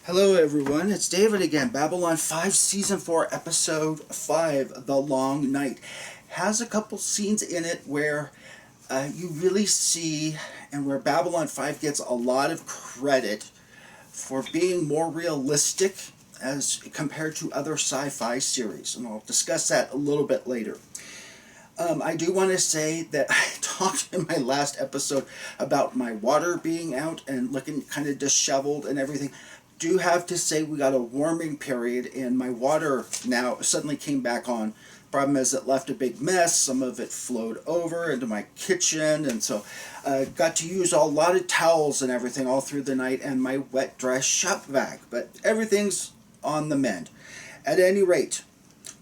Hello everyone, it's David again. Babylon 5 Season 4 Episode 5, The Long Night. Has a couple scenes in it where you really see, and where Babylon 5 gets a lot of credit for being more realistic as compared to other sci-fi series. And I'll discuss that a little bit later. I do want to say that I talked in my last episode about my water being out and looking kind of disheveled and everything. Do have to say we got a warming period and my water now suddenly came back on. Problem is it left a big mess. Some of it flowed over into my kitchen, and so got to use a lot of towels and everything all through the night and my wet dress shop vac. But everything's on the mend. At any rate,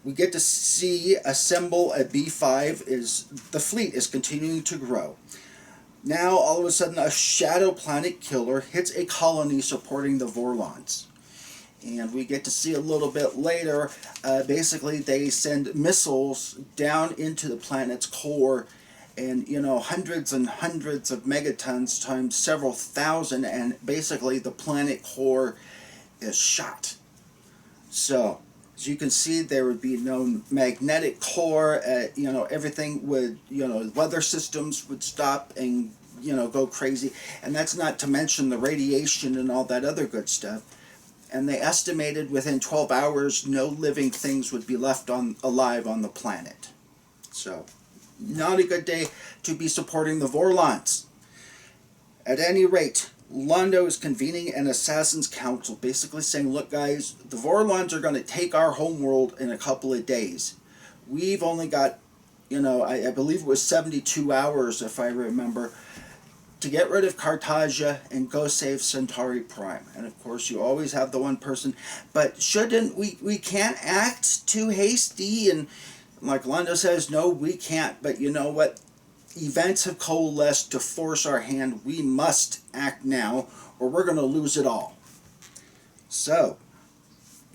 we get to see assemble a B5. Is the fleet is continuing to grow. Now, all of a sudden, a shadow planet killer hits a colony supporting the Vorlons. And we get to see a little bit later, basically they send missiles down into the planet's core, and, hundreds and hundreds of megatons times several thousand, and basically the planet core is shot. So, as you can see, there would be no magnetic core. Everything would, weather systems would stop and, go crazy. And that's not to mention the radiation and all that other good stuff. And they estimated within 12 hours, no living things would be left alive on the planet. So, not a good day to be supporting the Vorlons. At any rate, Londo is convening an Assassin's Council, basically saying, look guys, the Vorlons are going to take our homeworld in a couple of days. We've only got, I believe it was 72 hours, if I remember, to get rid of Cartagia and go save Centauri Prime. And of course, you always have the one person, but we can't act too hasty, and like Londo says, no, we can't, but you know what? Events have coalesced to force our hand. We must act now, or we're going to lose it all. So,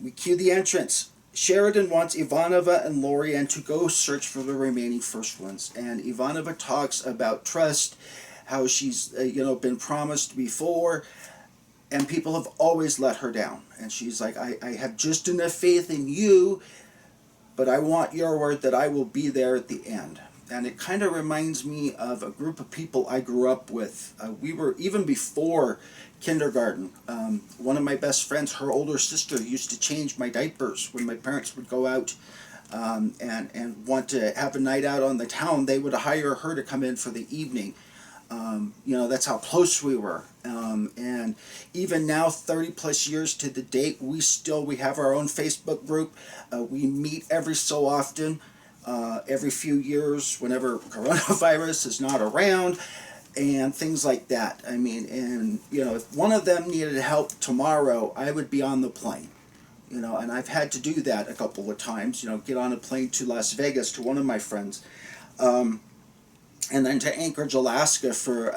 we cue the entrance. Sheridan wants Ivanova and Lorien to go search for the remaining First Ones. And Ivanova talks about trust, how she's been promised before, and people have always let her down. And she's like, I have just enough faith in you, but I want your word that I will be there at the end. And it kind of reminds me of a group of people I grew up with. We were, even before kindergarten, one of my best friends, her older sister, used to change my diapers when my parents would go out and want to have a night out on the town. They would hire her to come in for the evening. That's how close we were. And even now, 30 plus years to the date, we have our own Facebook group. We meet every so often. Every few years, whenever coronavirus is not around, and things like that. I mean, and, if one of them needed help tomorrow, I would be on the plane. And I've had to do that a couple of times, get on a plane to Las Vegas to one of my friends, and then to Anchorage, Alaska for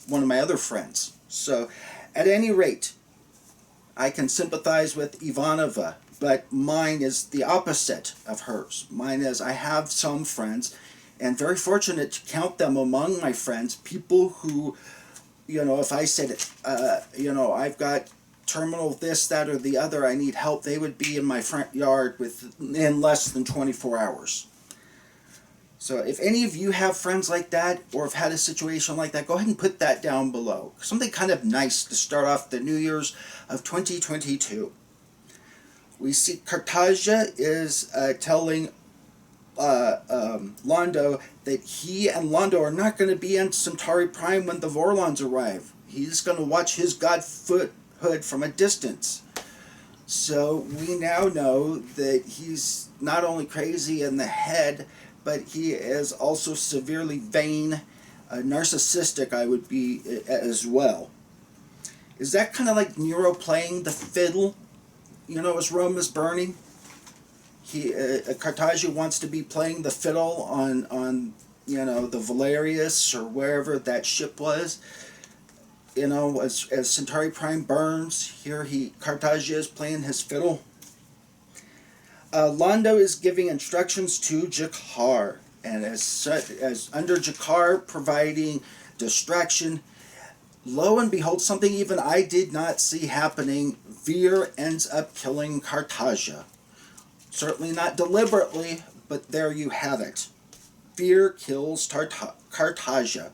one of my other friends. So, at any rate, I can sympathize with Ivanova, but mine is the opposite of hers. Mine is, I have some friends, and very fortunate to count them among my friends, people who, if I said, I've got terminal this, that, or the other, I need help, they would be in my front yard in less than 24 hours. So if any of you have friends like that, or have had a situation like that, go ahead and put that down below. Something kind of nice to start off the New Year's of 2022. We see Cartagia is telling Londo that he and Londo are not going to be on Centauri Prime when the Vorlons arrive. He's going to watch his godhood from a distance. So we now know that he's not only crazy in the head, but he is also severely vain, narcissistic, I would be as well. Is that kind of like Nero playing the fiddle? As Rome is burning, Cartagia wants to be playing the fiddle on the Valerius or wherever that ship was. As Centauri Prime burns, here Cartagia is playing his fiddle. Londo is giving instructions to Jakar, and as under Jakar providing distraction, Lo and behold, something even I did not see happening, Vir ends up killing Cartagia. Certainly not deliberately, but there you have it. Vir kills Cartagia.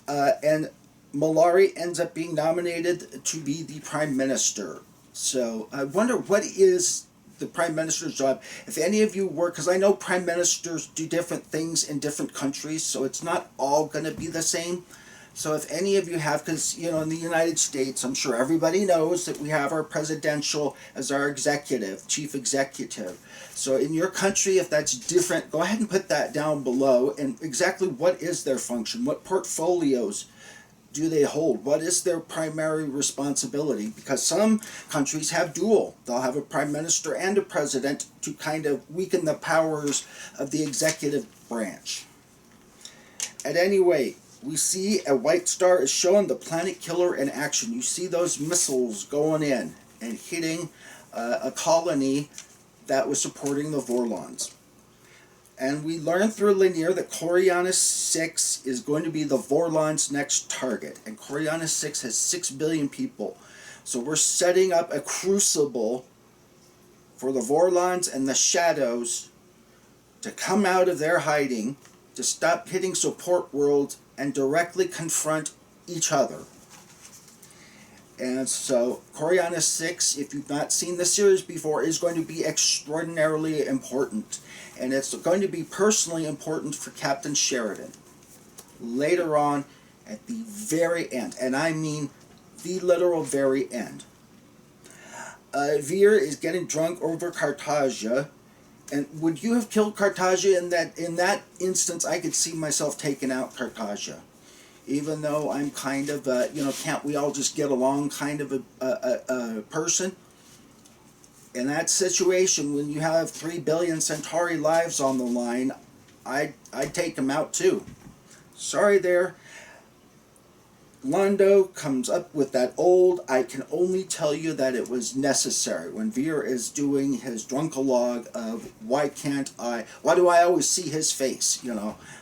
And Malari ends up being nominated to be the prime minister. So I wonder what is the prime minister's job. If any of you work, because I know prime ministers do different things in different countries, so it's not all going to be the same. So if any of you have, because in the United States, I'm sure everybody knows that we have our presidential as our executive, chief executive. So in your country, if that's different, go ahead and put that down below. And exactly what is their function? What portfolios do they hold? What is their primary responsibility? Because some countries have dual. They'll have a prime minister and a president to kind of weaken the powers of the executive branch. At any rate, we see a white star is showing the planet killer in action. You see those missiles going in and hitting a colony that was supporting the Vorlons. And we learn through Linear that Coriolis 6 is going to be the Vorlons' next target. And Coriolis 6 has 6 billion people. So we're setting up a crucible for the Vorlons and the Shadows to come out of their hiding, to stop hitting support worlds, and directly confront each other. And so Coriolis 6, if you've not seen the series before, is going to be extraordinarily important. And it's going to be personally important for Captain Sheridan. Later on, at the very end, and I mean the literal very end. Vir is getting drunk over Cartagia. And would you have killed Cartagia in that instance? I could see myself taking out Cartagia. Even though I'm kind of can't we all just get along kind of a person? In that situation, when you have 3 billion Centauri lives on the line, I'd take them out too. Sorry there. Londo comes up with that old, I can only tell you that it was necessary. When Vir is doing his drunkalogue of why do I always see his face,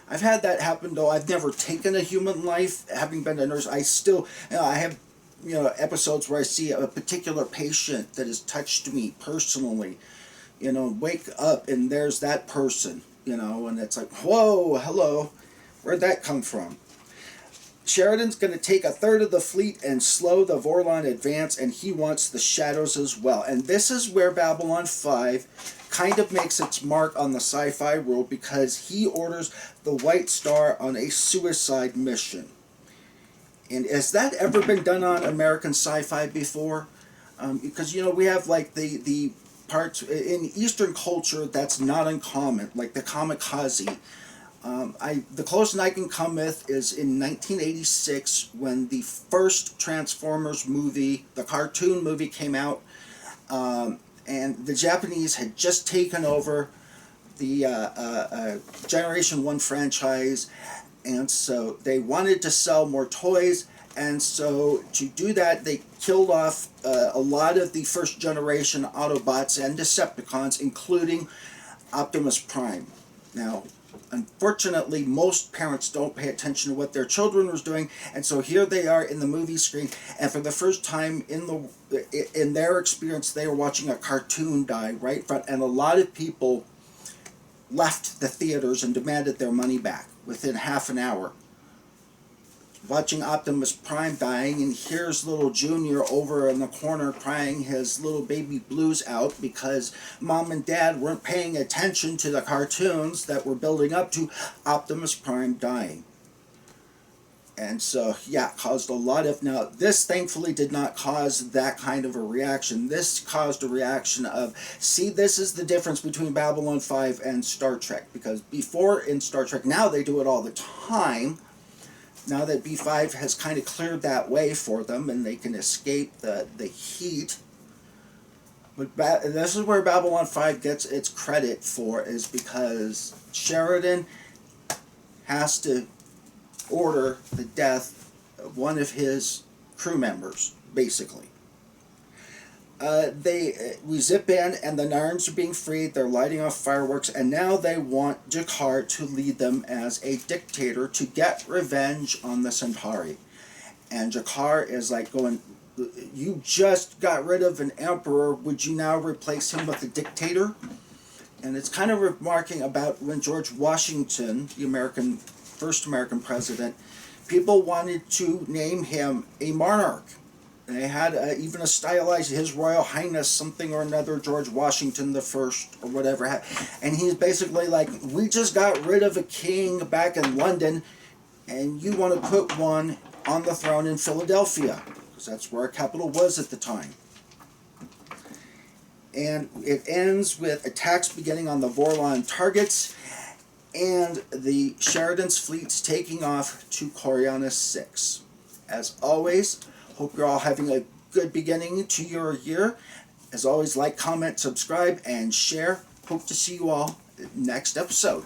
I've had that happen, though I've never taken a human life, having been a nurse. I still, I have, episodes where I see a particular patient that has touched me personally, wake up and there's that person, and it's like, whoa, hello, where'd that come from? Sheridan's going to take a third of the fleet and slow the Vorlon advance, and he wants the Shadows as well. And this is where Babylon 5 kind of makes its mark on the sci-fi world, because he orders the White Star on a suicide mission. And has that ever been done on American sci-fi before? Because, we have like the parts in Eastern culture that's not uncommon, like the kamikaze. The closest I can come with is in 1986 when the first Transformers movie, the cartoon movie, came out, and the Japanese had just taken over the Generation 1 franchise, and so they wanted to sell more toys, and so to do that they killed off a lot of the first generation Autobots and Decepticons, including Optimus Prime. Now, unfortunately, most parents don't pay attention to what their children are doing, and so here they are in the movie screen, and for the first time in their experience, they were watching a cartoon die right in front, and a lot of people left the theaters and demanded their money back within half an hour. Watching Optimus Prime dying, and here's little Junior over in the corner crying his little baby blues out because Mom and Dad weren't paying attention to the cartoons that were building up to Optimus Prime dying. And so, yeah, caused a lot of... Now, this thankfully did not cause that kind of a reaction. This caused a reaction of, see, this is the difference between Babylon 5 and Star Trek. Because before in Star Trek, now they do it all the time. Now that B5 has kind of cleared that way for them and they can escape the heat. But this is where Babylon 5 gets its credit for, is because Sheridan has to order the death of one of his crew members, basically. We zip in, and the Narns are being freed. They're lighting off fireworks, and now they want Jakar to lead them as a dictator to get revenge on the Centauri. And Jakar is like going, you just got rid of an emperor, would you now replace him with a dictator? And it's kind of remarking about when George Washington, the first American president, people wanted to name him a monarch. They had even a stylized His Royal Highness something or another, George Washington the First or whatever. And he's basically like, we just got rid of a king back in London, and you want to put one on the throne in Philadelphia, because that's where our capital was at the time. And it ends with attacks beginning on the Vorlon targets, and the Sheridan's fleets taking off to Coriana 6. As always, hope you're all having a good beginning to your year. As always, like, comment, subscribe, and share. Hope to see you all next episode.